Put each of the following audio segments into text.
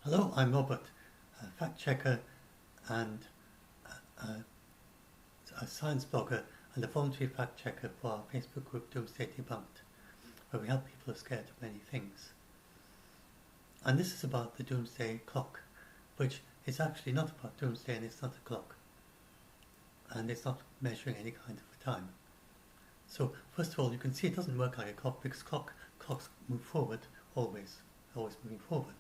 Hello, I'm Robert, a fact checker and a science blogger and a voluntary fact checker for our Facebook group Doomsday Debunked, where we help people who are scared of many things. And this is about the Doomsday clock, which is actually not about Doomsday, and it's not a clock. And it's not measuring any kind of time. So first of all, you can see it doesn't work like a clock because clocks move forward always moving forward.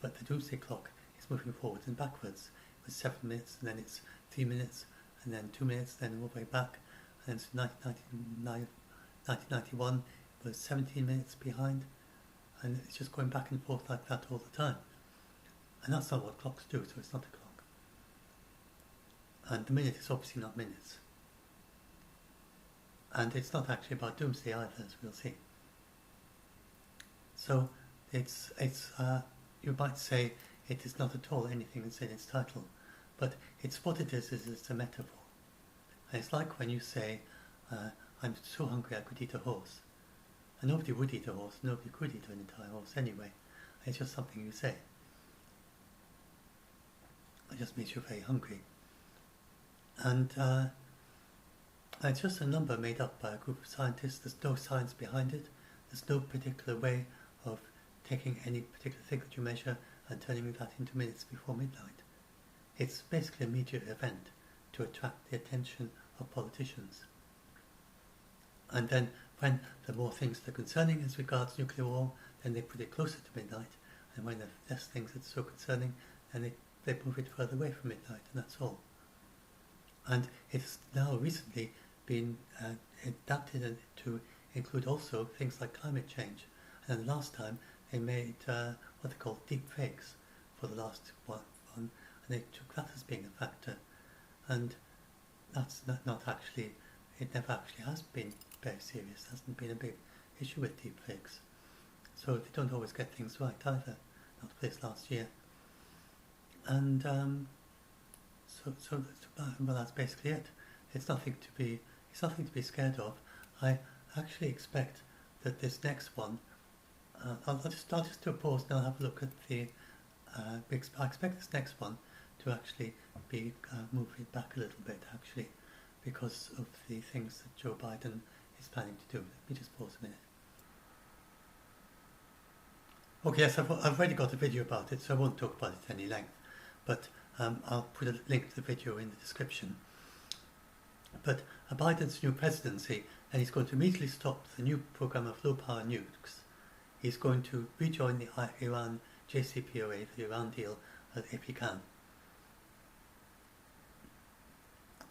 But the Doomsday clock is moving forwards and backwards. It was 7 minutes, and then it's 3 minutes, and then 2 minutes, then all the way back. And then 1991 was 17 minutes behind, and it's just going back and forth like that all the time. And that's not what clocks do, so it's not a clock. And the minute is obviously not minutes. And it's not actually about Doomsday either, as we'll see. So it's you might say it is not at all anything that's in its title, but it's what it is it's a metaphor. And it's like when you say, I'm so hungry I could eat a horse. And nobody would eat a horse, nobody could eat an entire horse anyway. It's just something you say. It just means you're very hungry. And it's just a number made up by a group of scientists. There's no science behind it. There's no particular way of taking any particular thing that you measure and turning that into minutes before midnight. It's basically a media event to attract the attention of politicians. And then when there are more things that are concerning as regards nuclear war, then they put it closer to midnight. And when there are less things that's so concerning, then they move it further away from midnight, and that's all. And it's now recently been adapted to include also things like climate change. And last time they made what they call deep fakes for the last one, and they took that as being a factor. And that's not actually, it never actually has been very serious. There hasn't been a big issue with deep fakes. So they don't always get things right either, not this last year. And well, that's basically it. It's nothing to be scared of. I actually expect that this next one, I'll just do a pause and I'll have a look at the. I expect this next one to actually be moving back a little bit, actually, because of the things that Joe Biden is planning to do. Let me just pause a minute. Okay, yes, I've already got a video about it, so I won't talk about it at any length, but I'll put a link to the video in the description. But Biden's new presidency, and he's going to immediately stop the new program of low-power nukes. He's going to rejoin the Iran JCPOA, the Iran deal, if he can.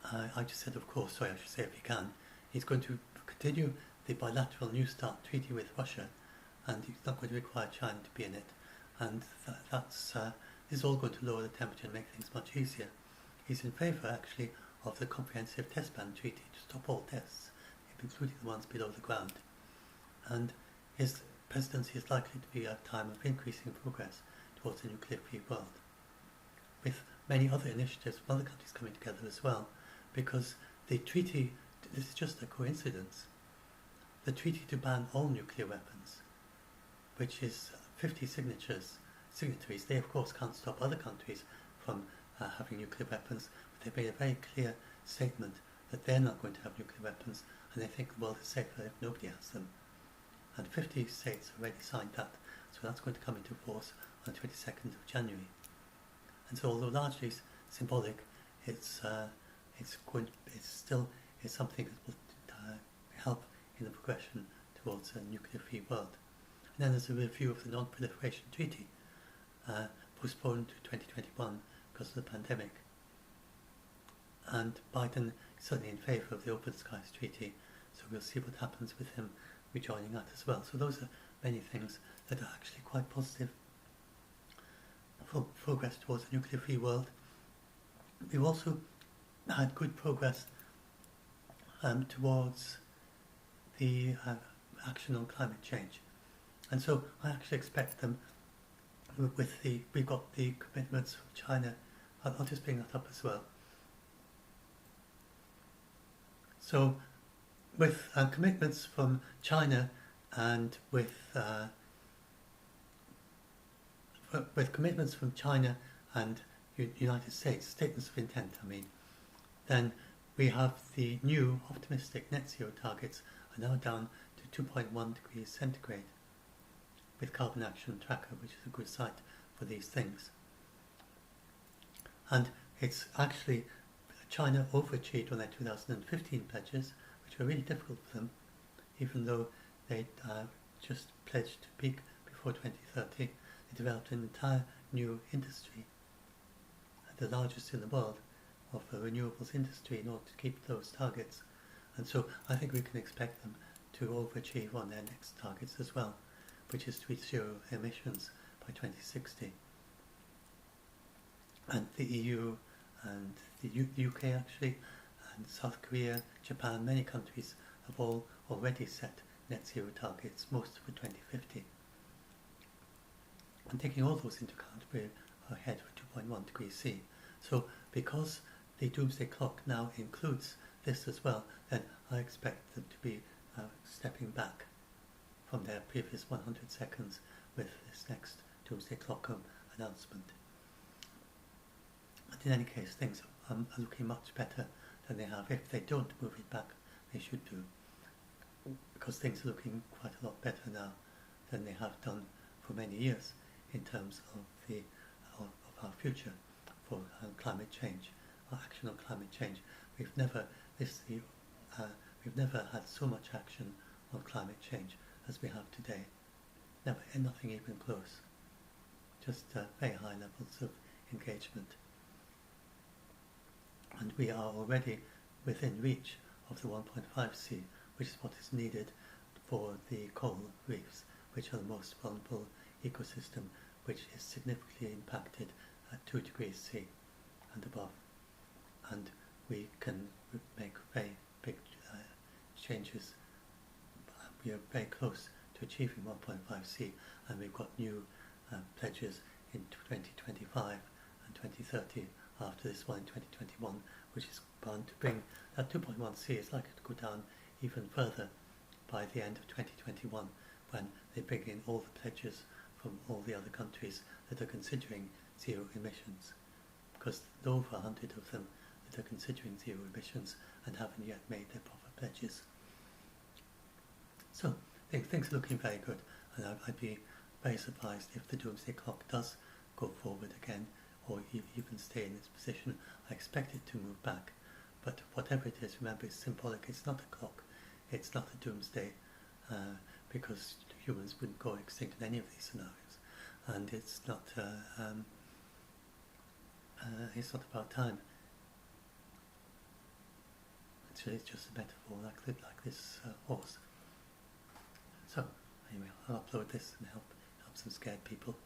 I just said, of course, sorry, I should say if he can. He's going to continue the bilateral New START treaty with Russia, and he's not going to require China to be in it. And this is all going to lower the temperature and make things much easier. He's in favour, actually, of the Comprehensive Test Ban Treaty to stop all tests, including the ones below the ground. And his presidency is likely to be a time of increasing progress towards a nuclear-free world, with many other initiatives from other countries coming together as well, because the treaty, this is just a coincidence, the treaty to ban all nuclear weapons, which is 50 signatories, they of course can't stop other countries from having nuclear weapons, but they've made a very clear statement that they're not going to have nuclear weapons, and they think the world is safer if nobody has them. And 50 states have already signed that, so that's going to come into force on the 22nd of January. And so, although largely symbolic, it's still something that will help in the progression towards a nuclear-free world. And then there's a review of the Non-Proliferation Treaty, postponed to 2021 because of the pandemic. And Biden is certainly in favour of the Open Skies Treaty, so we'll see what happens with him rejoining that as well. So those are many things that are actually quite positive for progress towards a nuclear-free world. We've also had good progress towards the action on climate change. And so I actually expect them, we've got the commitments from China. I'll just bring that up as well. So with commitments from China and with with commitments from China and United States, statements of intent, I mean, then we have the new optimistic net zero targets are now down to 2.1 degrees centigrade with Carbon Action Tracker, which is a good site for these things. And it's actually, China overachieved on their 2015 pledges, which were really difficult for them, even though they just pledged to peak before 2030. They developed an entire new industry, the largest in the world, of a renewables industry in order to keep those targets. And so I think we can expect them to overachieve on their next targets as well, which is to reach zero emissions by 2060. And the EU and the UK actually, and South Korea, Japan, many countries have all already set net zero targets, most for 2050. And taking all those into account, we're ahead for 2.1 degrees C. So because the Doomsday Clock now includes this as well, then I expect them to be stepping back from their previous 100 seconds with this next Doomsday Clock announcement. But in any case, things are looking much better than they have. If they don't move it back, they should do, because things are looking quite a lot better now than they have done for many years in terms of our future for climate change, or action on climate change. We've never had so much action on climate change as we have today. Never, and nothing even close. Just very high levels of engagement. And we are already within reach of the 1.5C, which is what is needed for the coral reefs, which are the most vulnerable ecosystem, which is significantly impacted at 2 degrees C and above. And we can make very big changes. We are very close to achieving 1.5C, and we've got new pledges in 2025 and 2030 after this one in 2021, which is bound to bring that 2.1C is likely to go down even further by the end of 2021, when they bring in all the pledges from all the other countries that are considering zero emissions, because there are over 100 of them that are considering zero emissions and haven't yet made their proper pledges. So things are looking very good, and I'd be very surprised if the Doomsday Clock does go forward again, or even stay in its position. I expect it to move back, but whatever it is, remember, it's symbolic. It's not a clock, it's not a doomsday, because humans wouldn't go extinct in any of these scenarios, and it's not about time. It's just a metaphor, like this horse. So anyway, I'll upload this and help some scared people.